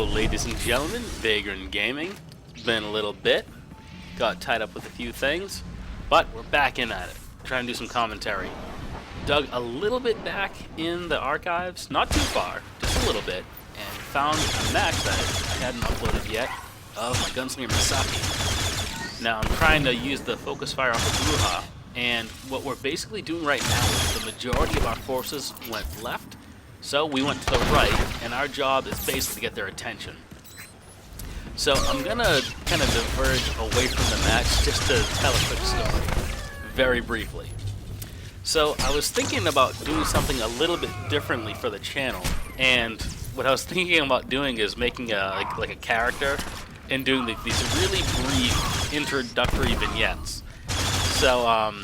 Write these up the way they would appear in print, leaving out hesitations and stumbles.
Hello ladies and gentlemen, Vagran Gaming. Been a little bit, got tied up with a few things, but we're back in at it, trying to do some commentary. Dug a little bit back in the archives, not too far, just a little bit, and found a match that I hadn't uploaded yet of my Gunslinger Misaki. Now I'm trying to use the focus fire off of Ruha, and what we're basically doing right now is the majority of our forces went left, so we went to the right, and our job is basically to get their attention. So I'm gonna kind of diverge away from the match just to tell a quick story, very briefly. So I was thinking about doing something a little bit differently for the channel, and what I was thinking about doing is making a like a character and doing these really brief introductory vignettes. So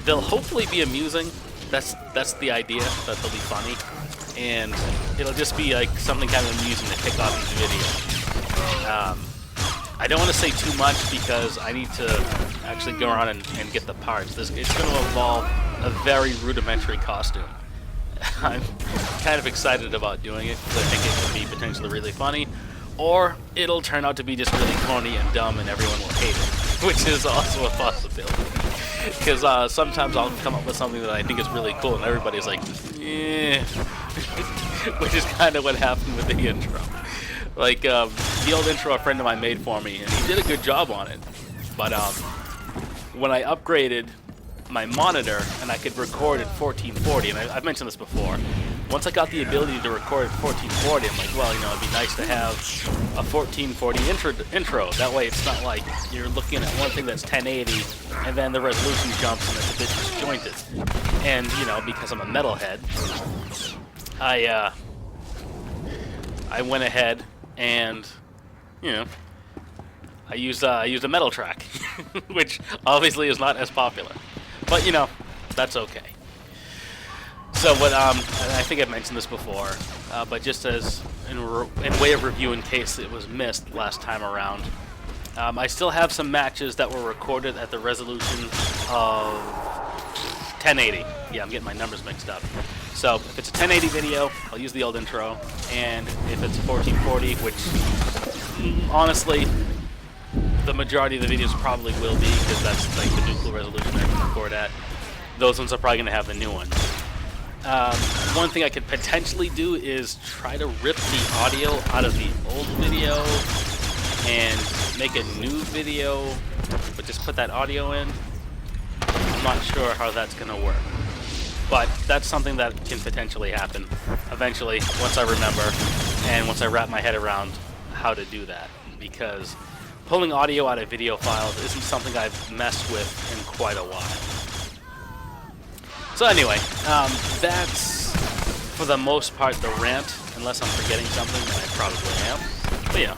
they'll hopefully be amusing. That's the idea, that they'll be funny, and it'll just be like something kind of amusing to kick off each video. I don't want to say too much because I need to actually go around and get the parts. It's going to involve a very rudimentary costume. I'm kind of excited about doing it because I think it could be potentially really funny, or it'll turn out to be just really corny and dumb and everyone will hate it, which is also a possibility. Because sometimes I'll come up with something that I think is really cool and everybody's like, eh, which is kind of what happened with the intro. Like, the old intro a friend of mine made for me, and he did a good job on it. But when I upgraded my monitor and I could record at 1440, and I've mentioned this before, once I got the ability to record at 1440, I'm like, well, you know, it'd be nice to have a 1440 intro. That way it's not like you're looking at one thing that's 1080 and then the resolution jumps and it's a bit disjointed. And, you know, because I'm a metalhead, I went ahead and, you know, I used a metal track, which obviously is not as popular. But, you know, that's okay. So what, and I think I've mentioned this before, but just as in way of review in case it was missed last time around, I still have some matches that were recorded at the resolution of 1080. Yeah, I'm getting my numbers mixed up. So if it's a 1080 video, I'll use the old intro, and if it's 1440, which honestly, the majority of the videos probably will be, because that's like the nuclear resolution I can record at, those ones are probably going to have the new ones. One thing I could potentially do is try to rip the audio out of the old video and make a new video, but just put that audio in. I'm not sure how that's going to work, but that's something that can potentially happen eventually once I remember and once I wrap my head around how to do that, because pulling audio out of video files isn't something I've messed with in quite a while. So anyway, that's for the most part the rant, unless I'm forgetting something, and I probably am. But yeah,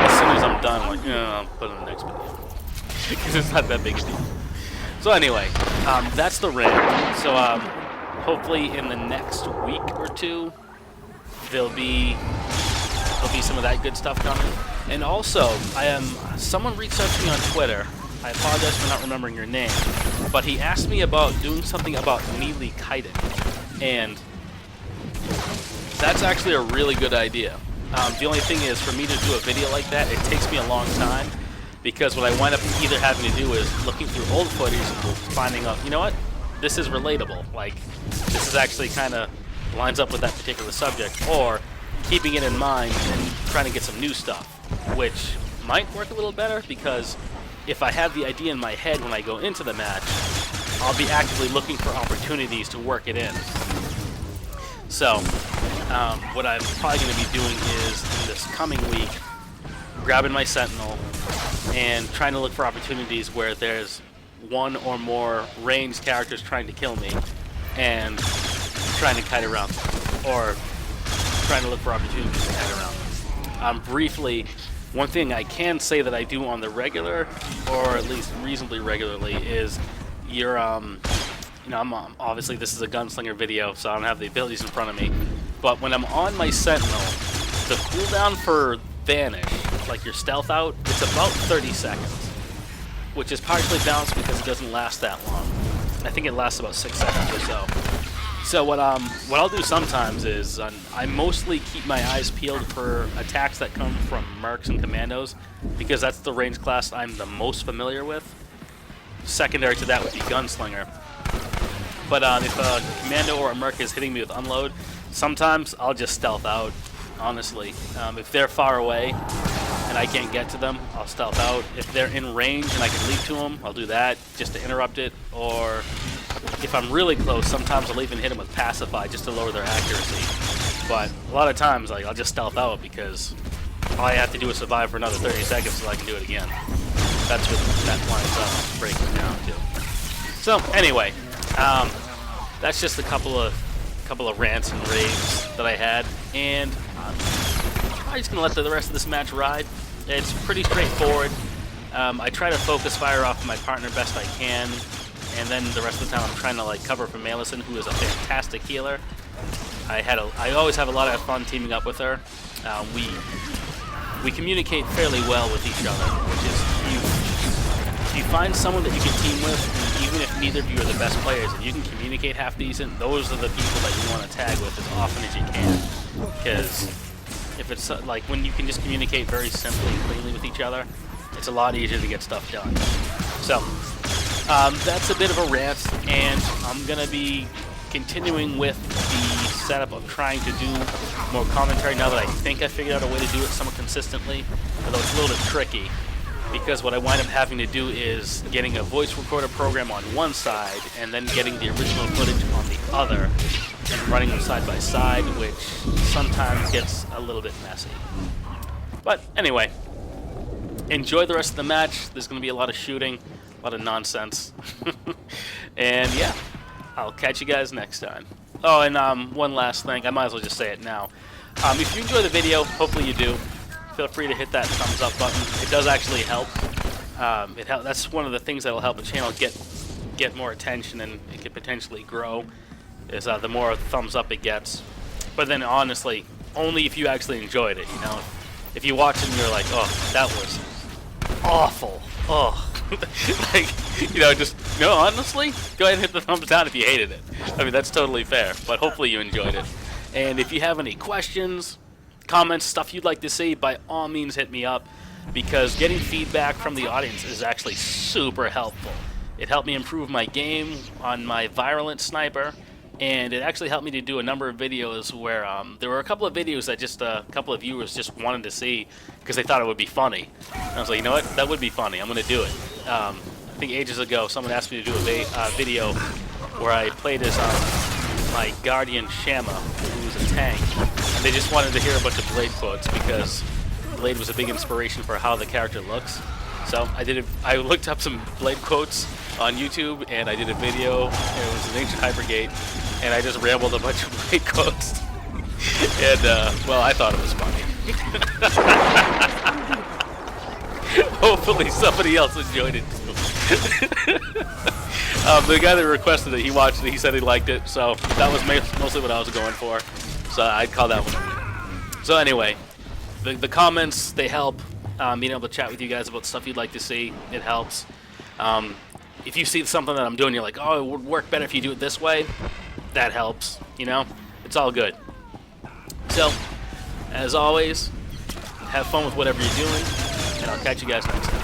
as soon as I'm done, I'm like, I'll put it in the next video, because it's not that big a deal. So anyway, that's the rant. So hopefully in the next week or two, there'll be some of that good stuff coming. And also, someone reached out to me on Twitter. I apologize for not remembering your name, but he asked me about doing something about melee kiting, and that's actually a really good idea. The only thing is, for me to do a video like that, it takes me a long time, because what I wind up either having to do is looking through old footage and finding out, you know what, this is relatable, like, this is actually kind of lines up with that particular subject, or keeping it in mind and trying to get some new stuff, which might work a little better, because if I have the idea in my head when I go into the match, I'll be actively looking for opportunities to work it in. So, what I'm probably going to be doing is, in this coming week, grabbing my Sentinel and trying to look for opportunities where there's one or more ranged characters trying to kill me, and trying to kite around them, or trying to look for opportunities to kite around them. Briefly, one thing I can say that I do on the regular, or at least reasonably regularly, is you know, obviously this is a Gunslinger video, so I don't have the abilities in front of me, but when I'm on my Sentinel, the cooldown for Vanish, like your stealth out, it's about 30 seconds, which is partially balanced because it doesn't last that long. I think it lasts about 6 seconds or so. So what I'll do sometimes is I mostly keep my eyes peeled for attacks that come from mercs and commandos, because that's the range class I'm the most familiar with. Secondary to that would be gunslinger. But if a commando or a merc is hitting me with unload, sometimes I'll just stealth out, honestly. If they're far away and I can't get to them, I'll stealth out. If they're in range and I can leap to them, I'll do that just to interrupt it. Or if I'm really close, sometimes I'll even hit them with pacify just to lower their accuracy. But a lot of times, like, I'll just stealth out because all I have to do is survive for another 30 seconds so I can do it again. That's what that winds up breaking down to. So anyway, that's just a couple of rants and raves that I had, and I'm just gonna let the rest of this match ride. It's pretty straightforward. I try to focus fire off my partner best I can, and then the rest of the time I'm trying to like cover for Malison, who is a fantastic healer. I always have a lot of fun teaming up with her. We communicate fairly well with each other, which is huge. If you find someone that you can team with, even if neither of you are the best players, and you can communicate half decent, those are the people that you want to tag with as often as you can. Because if it's like when you can just communicate very simply and cleanly with each other, it's a lot easier to get stuff done. So that's a bit of a rant, and I'm gonna be continuing with the setup of trying to do more commentary now that I think I figured out a way to do it somewhat consistently, although it's a little bit tricky, because what I wind up having to do is getting a voice recorder program on one side and then getting the original footage on the other and running them side by side, which sometimes gets a little bit messy. But anyway, enjoy the rest of the match. There's going to be a lot of shooting, a lot of nonsense. And yeah, I'll catch you guys next time. Oh, and one last thing. I might as well just say it now. If you enjoy the video, hopefully you do, feel free to hit that thumbs up button. It does actually help. That's one of the things that will help the channel get more attention, and it could potentially grow, is the more thumbs up it gets. But then honestly, only if you actually enjoyed it, you know. If you watch it and you're like, oh, that was awful. Oh. Like, you know, just, you know, honestly, go ahead and hit the thumbs down if you hated it. I mean, that's totally fair, but hopefully you enjoyed it. And if you have any questions, comments, stuff you'd like to see, by all means hit me up, because getting feedback from the audience is actually super helpful. It helped me improve my game on my virulent sniper, and it actually helped me to do a number of videos where there were a couple of videos that just a couple of viewers just wanted to see because they thought it would be funny. And I was like, you know what, that would be funny, I'm going to do it. I think ages ago someone asked me to do a video where I played as my Guardian Shama, who was a tank, and they just wanted to hear a bunch of Blade quotes because Blade was a big inspiration for how the character looks. So I looked up some Blade quotes on YouTube, and I did a video. It was an ancient Hypergate, and I just rambled a bunch of Blade quotes. And well, I thought it was funny. Hopefully somebody else enjoyed it too. The guy that requested it, he watched it, he said he liked it, so that was mostly what I was going for. So I'd call that one. So anyway, the comments, they help. Being able to chat with you guys about stuff you'd like to see, it helps. If you see something that I'm doing, you're like, oh, it would work better if you do it this way, that helps, you know? It's all good. So, as always, have fun with whatever you're doing, and I'll catch you guys next time.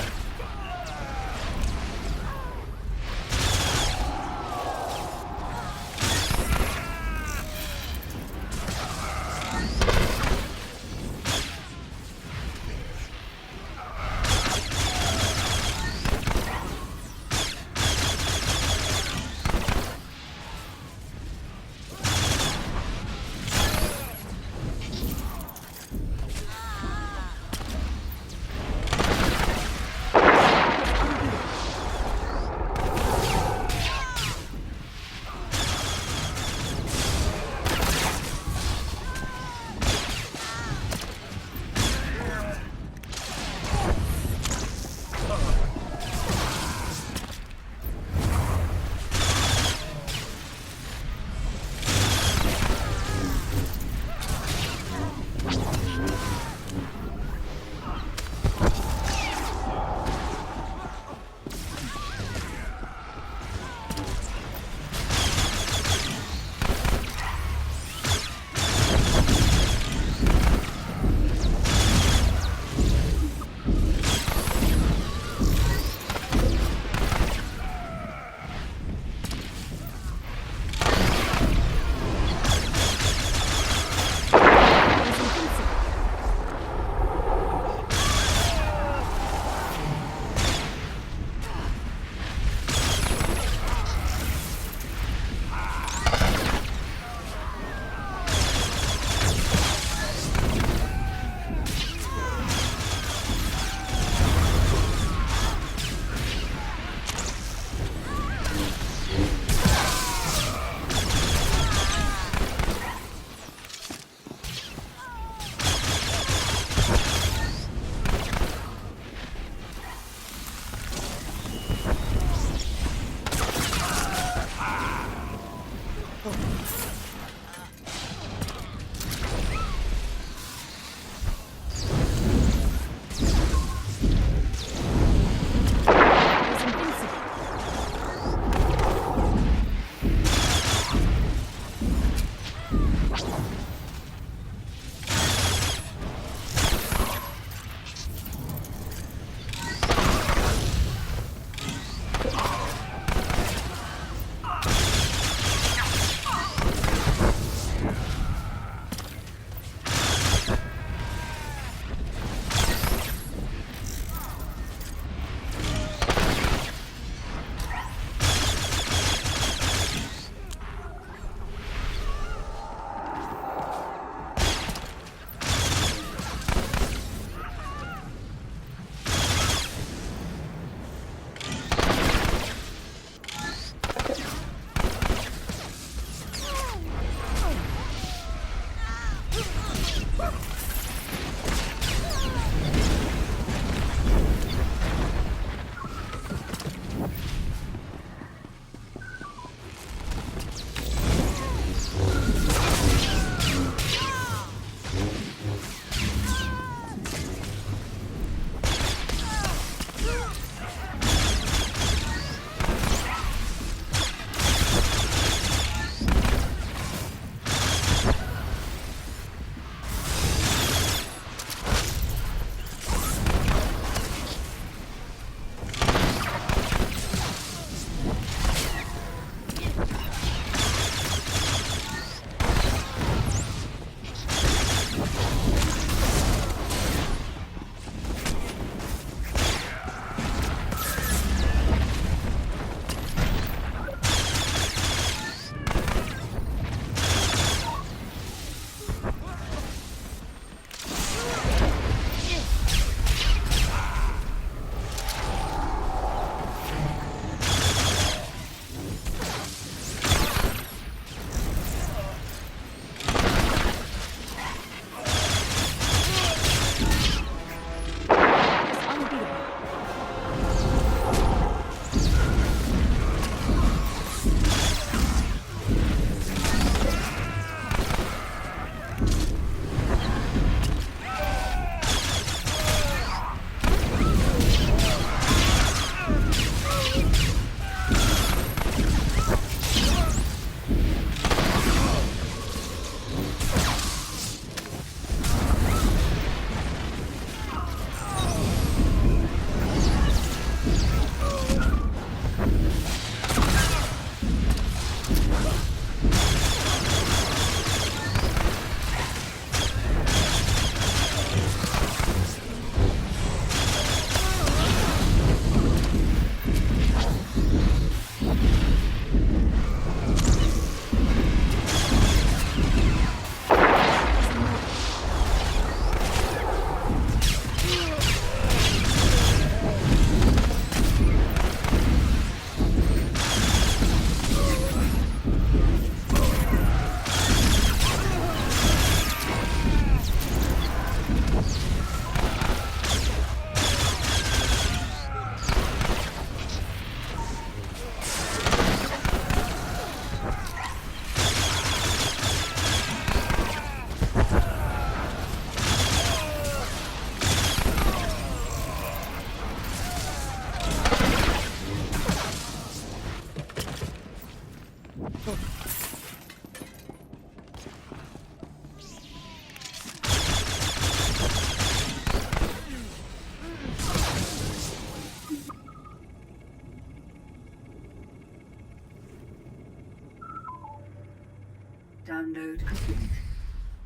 download complete.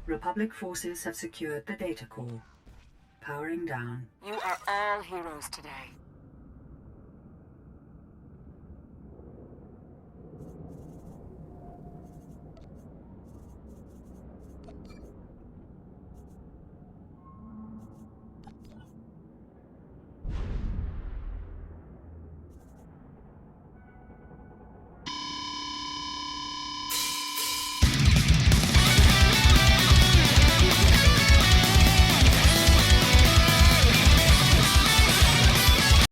Republic forces have secured the data core. Powering down. You are all heroes today.